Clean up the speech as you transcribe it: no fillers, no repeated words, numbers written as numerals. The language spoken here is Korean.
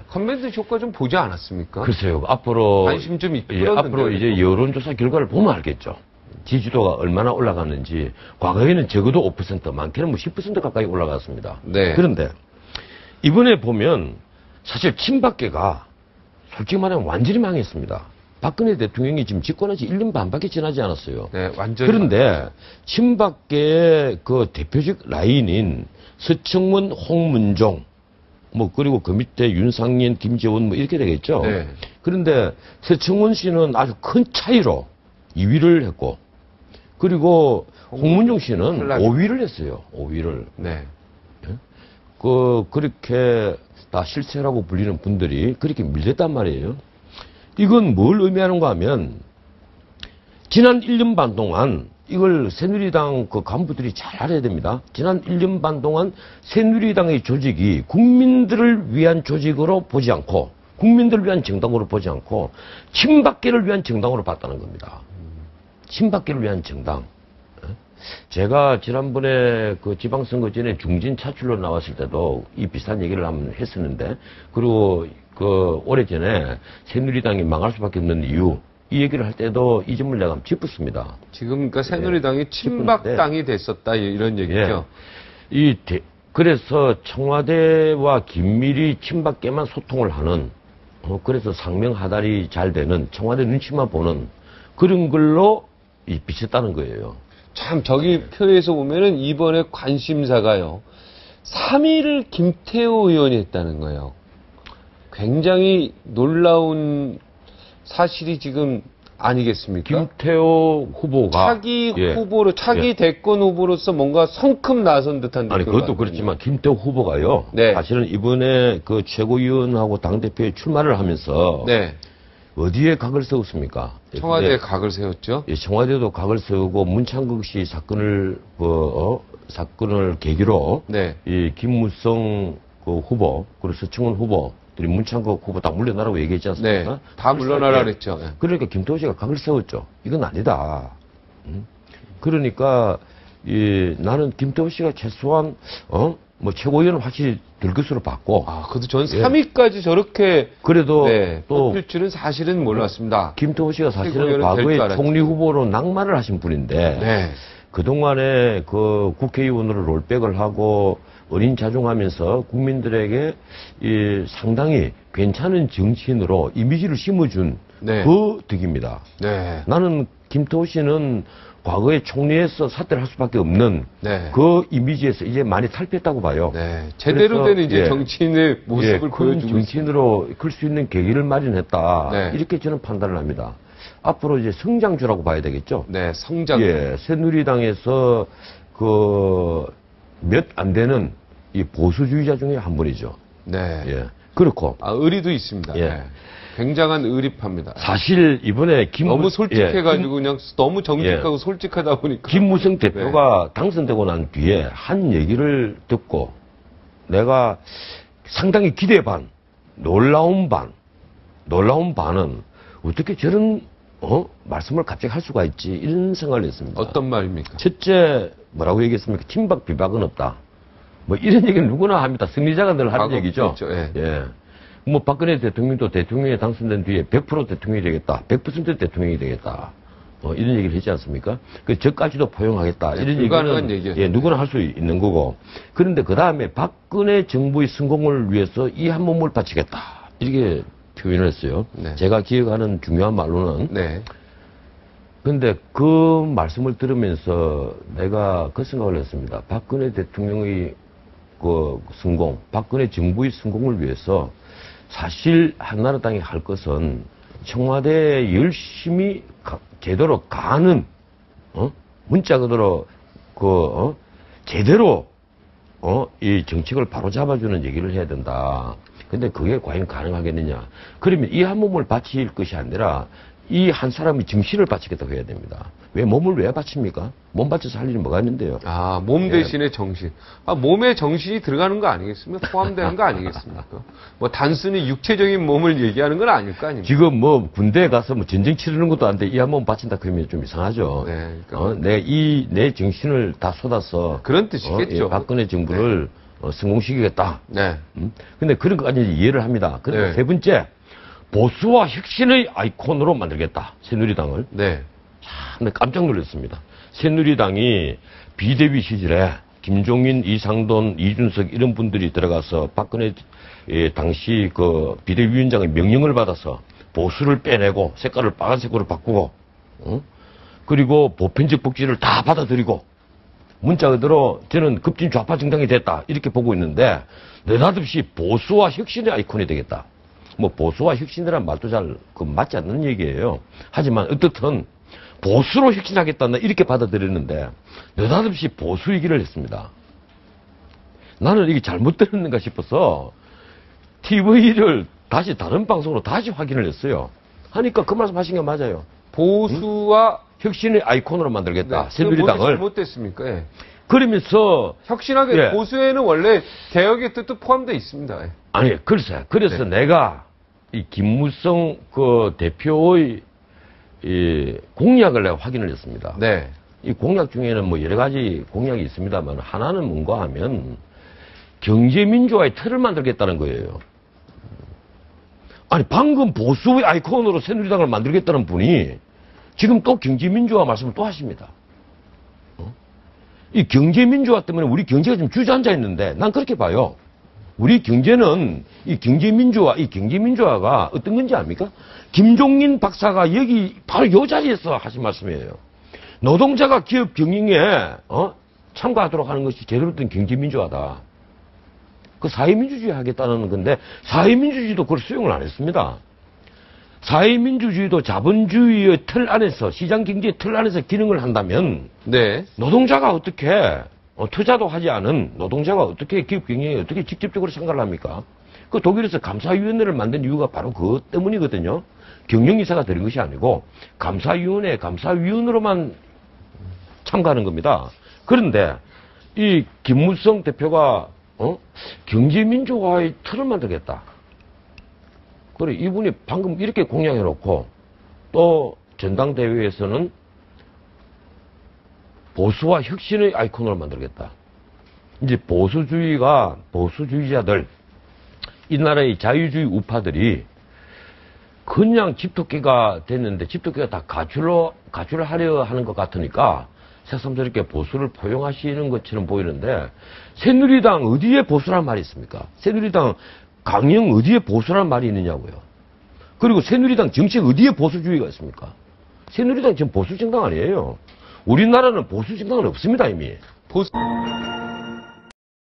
컨벤션 효과 좀 보지 않았습니까? 글쎄요. 앞으로 관심 좀 앞으로 이제 여론조사 결과를 보면 알겠죠. 지지도가 얼마나 올라갔는지. 과거에는 적어도 5%, 많게는 뭐 10% 가까이 올라갔습니다. 네. 그런데 이번에 보면 사실 친박계가 솔직히 말하면 완전히 망했습니다. 박근혜 대통령이 지금 집권한 지 1년 반밖에 지나지 않았어요. 네, 완전히. 그런데 친박계의 그 대표적 라인인 서청원, 홍문종, 뭐 그리고 그 밑에 윤상현, 김재원 뭐 이렇게 되겠죠. 네. 그런데 서청원 씨는 아주 큰 차이로 2위를 했고, 그리고 홍문종 씨는 탈락이. 5위를 했어요. 5위를. 네. 그렇게 다 실세라고 불리는 분들이 그렇게 밀렸단 말이에요. 이건 뭘 의미하는가 하면, 지난 1년 반 동안 이걸 새누리당 그 간부들이 잘 알아야 됩니다. 지난 1년 반 동안 새누리당의 조직이 국민들을 위한 조직으로 보지 않고, 국민들을 위한 정당으로 보지 않고, 친박계를 위한 정당으로 봤다는 겁니다. 친박계를 위한 정당. 제가 지난번에 그 지방선거 전에 중진 차출로 나왔을 때도 이 비슷한 얘기를 한번 했었는데, 그리고 그 오래전에 새누리당이 망할 수밖에 없는 이유, 이 얘기를 할 때도 이 점을 내가 짚었습니다. 지금 그러니까 새누리당이 친박당이 됐었다 이런 얘기죠. 그래서 청와대와 긴밀히 친박계만 소통을 하는, 그래서 상명하달이 잘 되는, 청와대 눈치만 보는 그런 걸로 비쳤다는 거예요. 참 저기 표에서 보면은 이번에 관심사가요. 3위를 김태호 의원이 했다는 거예요. 굉장히 놀라운 사실이 지금 아니겠습니까? 김태호 후보가 차기 후보로, 차기 대권 후보로서 뭔가 성큼 나선 듯한 아니, 느낌이 그것도 그렇지만 김태호 후보가요. 네. 사실은 이번에 그 최고위원하고 당대표에 출마를 하면서 네. 어디에 각을 세웠습니까? 청와대에 각을 세웠죠. 청와대도 각을 세우고 문창극 씨 사건을 사건을 계기로 네. 이 김무성 그 후보 그리고 서청원 후보들이 문창극 후보 다 물러나라고 얘기했지 않습니까? 네. 다 물러나라 그랬죠. 네. 그러니까 김태호 씨가 각을 세웠죠. 이건 아니다. 그러니까 나는 김태호 씨가 최소한 뭐 최고위원은 확실히 될 것으로 봤고. 그래도 전 3위까지 저렇게 그래도 또 뽑힐 줄은 사실은 몰랐습니다. 김태호 씨가 사실은 과거에 총리 후보로 낙마를 하신 분인데 네. 그동안에 그 국회의원으로 롤백을 하고 어린 자중하면서 국민들에게 상당히 괜찮은 정치인으로 이미지를 심어준 그 덕입니다. 네. 나는 김태호 씨는 과거에 총리에서 사퇴를 할 수밖에 없는 그 이미지에서 이제 많이 탈피했다고 봐요. 네. 제대로 된 이제 정치인의 모습을 보여주고 정치인으로 클 수 있는 계기를 마련했다. 이렇게 저는 판단을 합니다. 앞으로 이제 성장주라고 봐야 되겠죠. 네, 성장주. 새누리당에서 그 몇 안 되는 이 보수주의자 중에 한 분이죠. 네. 그렇고. 의리도 있습니다. 네. 굉장한 의리파입니다. 사실 이번에 너무 솔직해가지고 그냥 너무 정직하고 솔직하다 보니까. 김무성 대표가 당선되고 난 뒤에 한 얘기를 듣고 내가 상당히 기대 반, 놀라운 반은 어떻게 저런 말씀을 갑자기 할 수가 있지 이런 생각을 했습니다. 어떤 말입니까? 첫째 뭐라고 얘기했습니까? 친박 비박은 없다. 뭐 이런 얘기는 누구나 합니다. 승리자가 늘 하는 얘기죠. 그렇죠. 뭐 박근혜 대통령도 대통령에 당선된 뒤에 100% 대통령이 되겠다. 100% 대통령이 되겠다. 이런 얘기를 했지 않습니까? 저까지도 포용하겠다. 이런 얘기는 누구나 할 수 있는 거고. 그런데 그 다음에 박근혜 정부의 성공을 위해서 이 한 몸을 바치겠다. 이렇게 표현을 했어요. 제가 기억하는 중요한 말로는. 그런데 그 말씀을 들으면서 내가 그 생각을 했습니다. 박근혜 대통령의 그 성공, 박근혜 정부의 성공을 위해서 사실 한나라당이 할 것은 청와대에 열심히 제대로 가는, 문자 그대로 제대로 이 정책을 바로 잡아주는 얘기를 해야 된다. 근데 그게 과연 가능하겠느냐. 그러면 이 한 몸을 바칠 것이 아니라 이 한 사람의 정신을 바치겠다고 해야 됩니다. 왜 몸을 왜 바칩니까? 몸 바쳐서 할 일이 뭐가 있는데요. 몸 대신에 정신. 몸에 정신이 들어가는 거 아니겠습니까? 포함되는 거 아니겠습니까? 뭐 단순히 육체적인 몸을 얘기하는 건 아닐 거 아닙니까? 지금 뭐 군대에 가서 뭐 전쟁 치르는 것도 안 돼. 이 한 몸 바친다 그러면 좀 이상하죠. 그러니까. 내 정신을 다 쏟아서 그런 뜻이겠죠. 박근혜 정부를 성공시키겠다. 네. 근데 그런 것까지 이해를 합니다. 근데 네. 세 번째, 보수와 혁신의 아이콘으로 만들겠다. 새누리당을. 네. 참 깜짝 놀랐습니다. 새누리당이 비대위 시절에 김종인, 이상돈, 이준석 이런 분들이 들어가서 박근혜 당시 그 비대위원장의 명령을 받아서 보수를 빼내고 색깔을 빨간색으로 바꾸고, 그리고 보편적 복지를 다 받아들이고, 문자 그대로 저는 급진 좌파 정당이 됐다 이렇게 보고 있는데 느닷없이 보수와 혁신의 아이콘이 되겠다. 뭐 보수와 혁신이란 말도 잘 맞지 않는 얘기예요. 하지만 어떻든 보수로 혁신하겠다 이렇게 받아들였는데 느닷없이 보수 얘기를 했습니다. 나는 이게 잘못 들었는가 싶어서 TV를 다시 다른 방송으로 다시 확인을 했어요. 하니까 그 말씀 하신 게 맞아요. 보수와 혁신의 아이콘으로 만들겠다. 네. 새누리당을. 잘못됐습니까? 예. 그러면서 혁신하게 예. 보수에는 원래 개혁의 뜻도 포함되어 있습니다. 예. 아니 글쎄 그래서 네. 내가 이 김무성 그 대표의 이 공약을 내가 확인을 했습니다. 네. 이 공약 중에는 뭐 여러 가지 공약이 있습니다만 하나는 뭔가 하면 경제민주화의 틀을 만들겠다는 거예요. 아니 방금 보수의 아이콘으로 새누리당을 만들겠다는 분이 지금 또 경제민주화 말씀을 또 하십니다. 이 경제민주화 때문에 우리 경제가 지금 주저앉아 있는데 난 그렇게 봐요. 우리 경제는 이 경제민주화가 어떤 건지 압니까? 김종인 박사가 여기 바로 이 자리에서 하신 말씀이에요. 노동자가 기업 경영에 참가하도록 하는 것이 제대로 된 경제민주화다. 그 사회민주주의 하겠다는 건데 사회민주주의도 그걸 수용을 안 했습니다. 사회민주주의도 자본주의의 틀 안에서 시장경제의 틀 안에서 기능을 한다면 네. 노동자가 어떻게 투자도 하지 않은 노동자가 어떻게 기업 경영에 어떻게 직접적으로 참가를 합니까? 그 독일에서 감사위원회를 만든 이유가 바로 그것 때문이거든요. 경영이사가 되는 것이 아니고 감사위원회, 감사위원으로만 참가하는 겁니다. 그런데 이 김무성 대표가 경제민주화의 틀을 만들겠다. 그래 이분이 방금 이렇게 공약해놓고 또 전당대회에서는 보수와 혁신의 아이콘으로 만들겠다. 이제 보수주의자들, 이 나라의 자유주의 우파들이 그냥 집토끼가 됐는데 집토끼가 다 가출을 하려 하는 것 같으니까 새삼스럽게 보수를 포용하시는 것처럼 보이는데 새누리당 어디에 보수란 말이 있습니까? 새누리당 강령 어디에 보수란 말이 있느냐고요. 그리고 새누리당 정책 어디에 보수주의가 있습니까? 새누리당 지금 보수 정당 아니에요. 우리나라는 보수 정당은 없습니다, 이미. 보수